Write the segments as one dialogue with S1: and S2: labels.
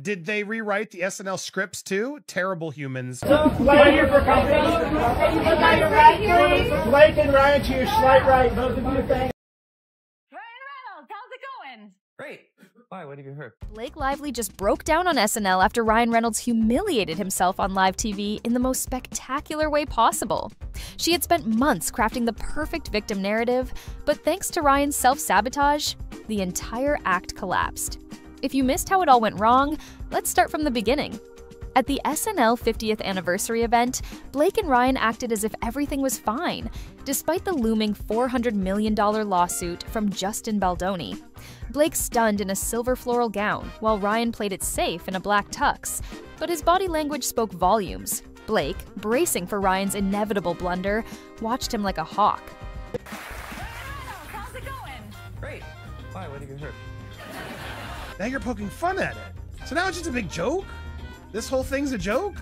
S1: Did they rewrite the SNL scripts too? Terrible humans.
S2: So, Blake here for company. Blake and Ryan to your slight right. Both of you thank.
S3: Ryan Reynolds, how's it going?
S4: Great. Why? What have you heard?
S5: Blake Lively just broke down on SNL after Ryan Reynolds humiliated himself on live TV in the most spectacular way possible. She had spent months crafting the perfect victim narrative, but thanks to Ryan's self-sabotage, the entire act collapsed. If you missed how it all went wrong, let's start from the beginning. At the SNL 50th anniversary event, Blake and Ryan acted as if everything was fine, despite the looming $400 million lawsuit from Justin Baldoni. Blake stunned in a silver floral gown, while Ryan played it safe in a black tux. But his body language spoke volumes. Blake, bracing for Ryan's inevitable blunder, watched him like a hawk.
S3: How's it going?
S4: Great. Why? What have you heard?
S1: Now you're poking fun at it. So now it's just a big joke? This whole thing's a joke?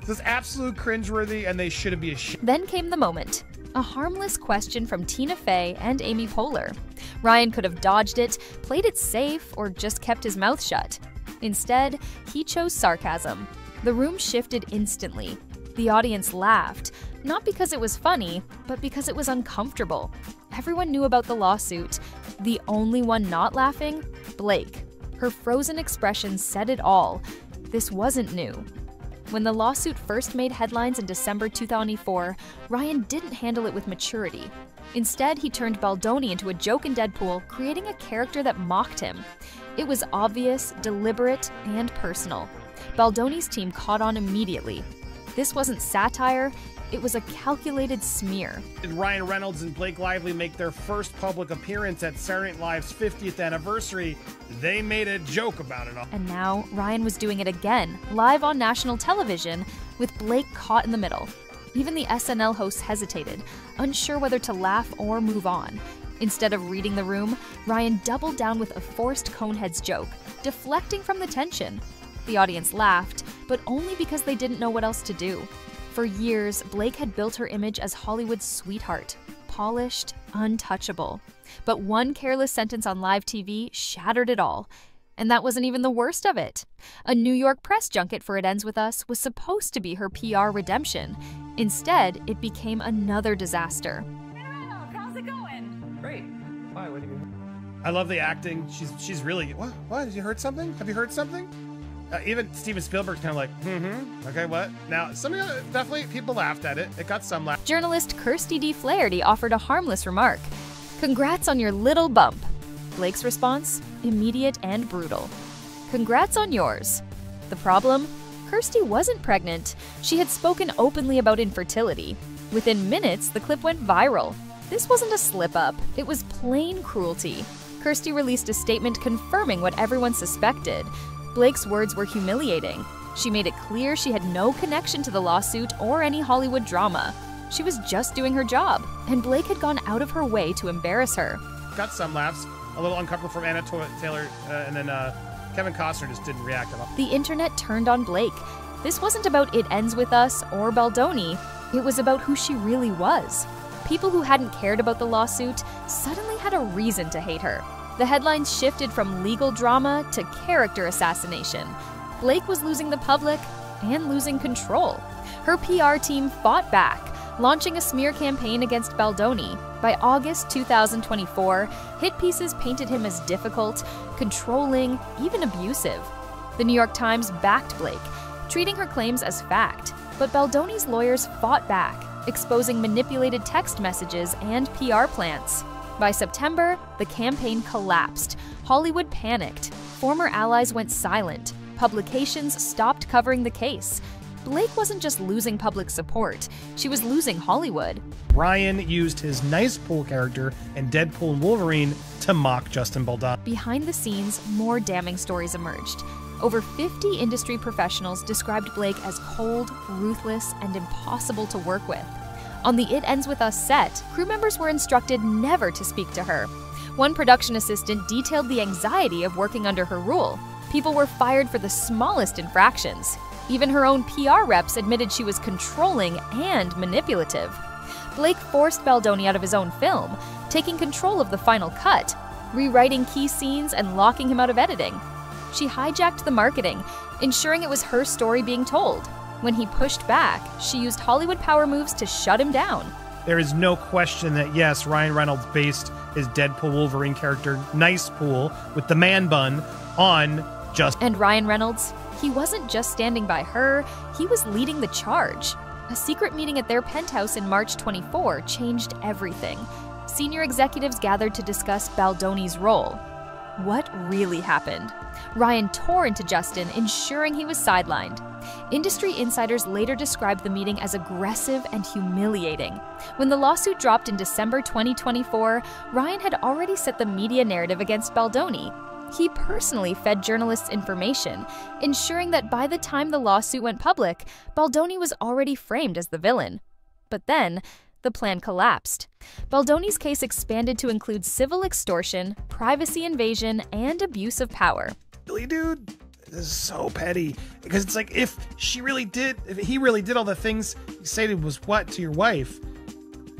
S1: This is absolute cringeworthy and they shouldn't be ashamed.
S5: Then came the moment. A harmless question from Tina Fey and Amy Poehler. Ryan could have dodged it, played it safe, or just kept his mouth shut. Instead, he chose sarcasm. The room shifted instantly. The audience laughed, not because it was funny, but because it was uncomfortable. Everyone knew about the lawsuit. The only one not laughing? Blake. Her frozen expression said it all. This wasn't new. When the lawsuit first made headlines in December 2004, Ryan didn't handle it with maturity. Instead, he turned Baldoni into a joke in Deadpool, creating a character that mocked him. It was obvious, deliberate, and personal. Baldoni's team caught on immediately. This wasn't satire, it was a calculated smear.
S1: Did Ryan Reynolds and Blake Lively make their first public appearance at Saturday Night Live's 50th anniversary? They made a joke about it all.
S5: And now, Ryan was doing it again, live on national television, with Blake caught in the middle. Even the SNL hosts hesitated, unsure whether to laugh or move on. Instead of reading the room, Ryan doubled down with a forced Coneheads joke, deflecting from the tension. The audience laughed, but only because they didn't know what else to do. For years, Blake had built her image as Hollywood's sweetheart, polished, untouchable. But one careless sentence on live TV shattered it all. And that wasn't even the worst of it. A New York press junket for It Ends With Us was supposed to be her PR redemption. Instead, it became another disaster.
S3: Reynolds, how's it going?
S4: Great. Why? What have you heard?
S1: I love the acting. She's really, what? Have you heard something? Have you heard something? Even Steven Spielberg's kind of like, okay, what? Now, definitely people laughed at it. It got some laugh.
S5: Journalist Kirsty D. Flaherty offered a harmless remark. "Congrats on your little bump." Blake's response? Immediate and brutal. "Congrats on yours." The problem? Kirsty wasn't pregnant. She had spoken openly about infertility. Within minutes, the clip went viral. This wasn't a slip-up. It was plain cruelty. Kirsty released a statement confirming what everyone suspected. Blake's words were humiliating. She made it clear she had no connection to the lawsuit or any Hollywood drama. She was just doing her job, and Blake had gone out of her way to embarrass her.
S1: Got some laughs. A little uncomfortable from Anna Taylor, and then Kevin Costner just didn't react at all.
S5: The internet turned on Blake. This wasn't about It Ends With Us or Baldoni. It was about who she really was. People who hadn't cared about the lawsuit suddenly had a reason to hate her. The headlines shifted from legal drama to character assassination. Blake was losing the public and losing control. Her PR team fought back, launching a smear campaign against Baldoni. By August 2024, hit pieces painted him as difficult, controlling, even abusive. The New York Times backed Blake, treating her claims as fact. But Baldoni's lawyers fought back, exposing manipulated text messages and PR plans. By September, the campaign collapsed. Hollywood panicked. Former allies went silent. Publications stopped covering the case. Blake wasn't just losing public support, she was losing Hollywood.
S1: Ryan used his nice pool character in Deadpool and Wolverine to mock Justin Baldoni.
S5: Behind the scenes, more damning stories emerged. Over 50 industry professionals described Blake as cold, ruthless, and impossible to work with. On the It Ends With Us set, crew members were instructed never to speak to her. One production assistant detailed the anxiety of working under her rule. People were fired for the smallest infractions. Even her own PR reps admitted she was controlling and manipulative. Blake forced Baldoni out of his own film, taking control of the final cut, rewriting key scenes and locking him out of editing. She hijacked the marketing, ensuring it was her story being told. When he pushed back, she used Hollywood power moves to shut him down.
S1: There is no question that, yes, Ryan Reynolds based his Deadpool Wolverine character, Nice Pool, with the man bun, on Justin.
S5: And Ryan Reynolds, he wasn't just standing by her, he was leading the charge. A secret meeting at their penthouse in March 24 changed everything. Senior executives gathered to discuss Baldoni's role. What really happened? Ryan tore into Justin, ensuring he was sidelined. Industry insiders later described the meeting as aggressive and humiliating. When the lawsuit dropped in December 2024, Ryan had already set the media narrative against Baldoni. He personally fed journalists information, ensuring that by the time the lawsuit went public, Baldoni was already framed as the villain. But then, the plan collapsed. Baldoni's case expanded to include civil extortion, privacy invasion, and abuse of power.
S1: Really, dude? This is so petty. Because it's like, if he really did all the things you stated was what to your wife,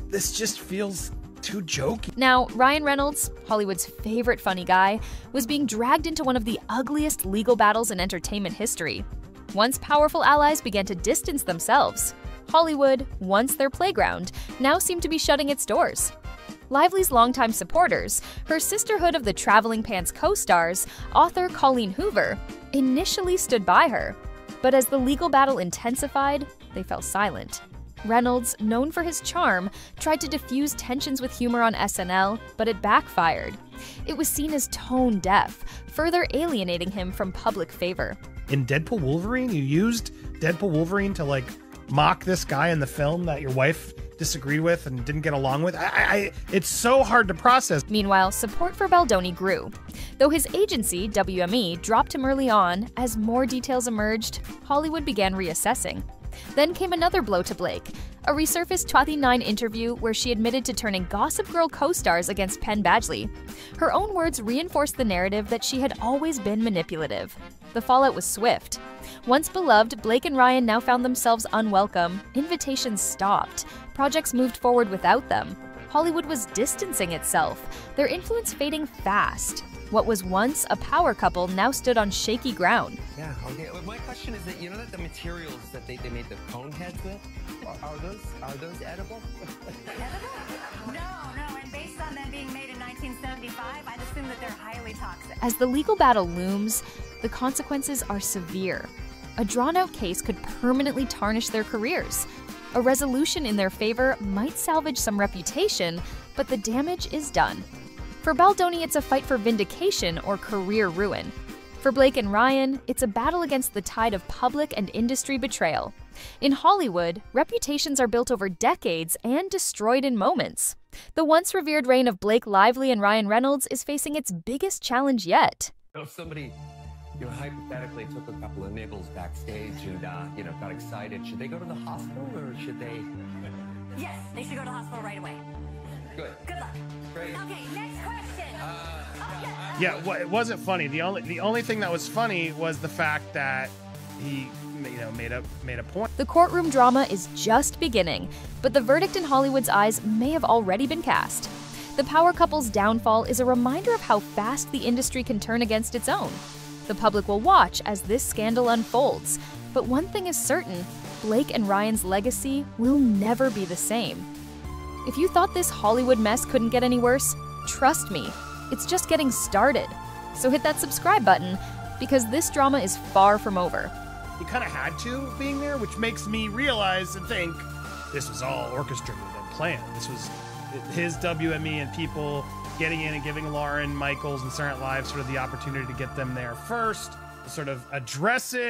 S1: this just feels too jokey.
S5: Now, Ryan Reynolds, Hollywood's favorite funny guy, was being dragged into one of the ugliest legal battles in entertainment history. Once powerful allies began to distance themselves, Hollywood, once their playground, now seemed to be shutting its doors. Lively's longtime supporters, her sisterhood of the Traveling Pants co-stars, author Colleen Hoover, initially stood by her. But as the legal battle intensified, they fell silent. Reynolds, known for his charm, tried to diffuse tensions with humor on SNL, but it backfired. It was seen as tone-deaf, further alienating him from public favor.
S1: In Deadpool Wolverine, you used Deadpool Wolverine to, like, mock this guy in the film that your wife disagreed with and didn't get along with. It's so hard to process.
S5: Meanwhile, support for Baldoni grew. Though his agency, WME, dropped him early on, as more details emerged, Hollywood began reassessing. Then came another blow to Blake, a resurfaced 29 interview where she admitted to turning Gossip Girl co-stars against Penn Badgley. Her own words reinforced the narrative that she had always been manipulative. The fallout was swift. Once beloved, Blake and Ryan now found themselves unwelcome. Invitations stopped. Projects moved forward without them. Hollywood was distancing itself, their influence fading fast. What was once a power couple now stood on shaky ground.
S4: Yeah, okay. Well, my question is that, you know that the materials that they made the cone heads with, are those edible?
S3: No, and based on them being made in 1975, I'd assume that they're highly toxic.
S5: As the legal battle looms, the consequences are severe. A drawn-out case could permanently tarnish their careers. A resolution in their favor might salvage some reputation, but the damage is done. For Baldoni, it's a fight for vindication or career ruin. For Blake and Ryan, it's a battle against the tide of public and industry betrayal. In Hollywood, reputations are built over decades and destroyed in moments. The once revered reign of Blake Lively and Ryan Reynolds is facing its biggest challenge yet.
S4: If somebody, hypothetically took a couple of nibbles backstage and, got excited, should they go to the hospital or should they?
S3: Yes, they should go to the hospital right away.
S4: Good.
S3: Good luck.
S4: Great.
S3: Okay, next question.
S1: Yeah, well, it wasn't funny. The only thing that was funny was the fact that he, made a point.
S5: The courtroom drama is just beginning, but the verdict in Hollywood's eyes may have already been cast. The power couple's downfall is a reminder of how fast the industry can turn against its own. The public will watch as this scandal unfolds, but one thing is certain: Blake and Ryan's legacy will never be the same. If you thought this Hollywood mess couldn't get any worse, trust me, it's just getting started. So hit that subscribe button, because this drama is far from over.
S1: He kind of had to being there, which makes me realize and think this was all orchestrated and planned. This was his WME and people getting in and giving Lauren Michaels and Saturday Night Live sort of the opportunity to get them there first, to sort of address it.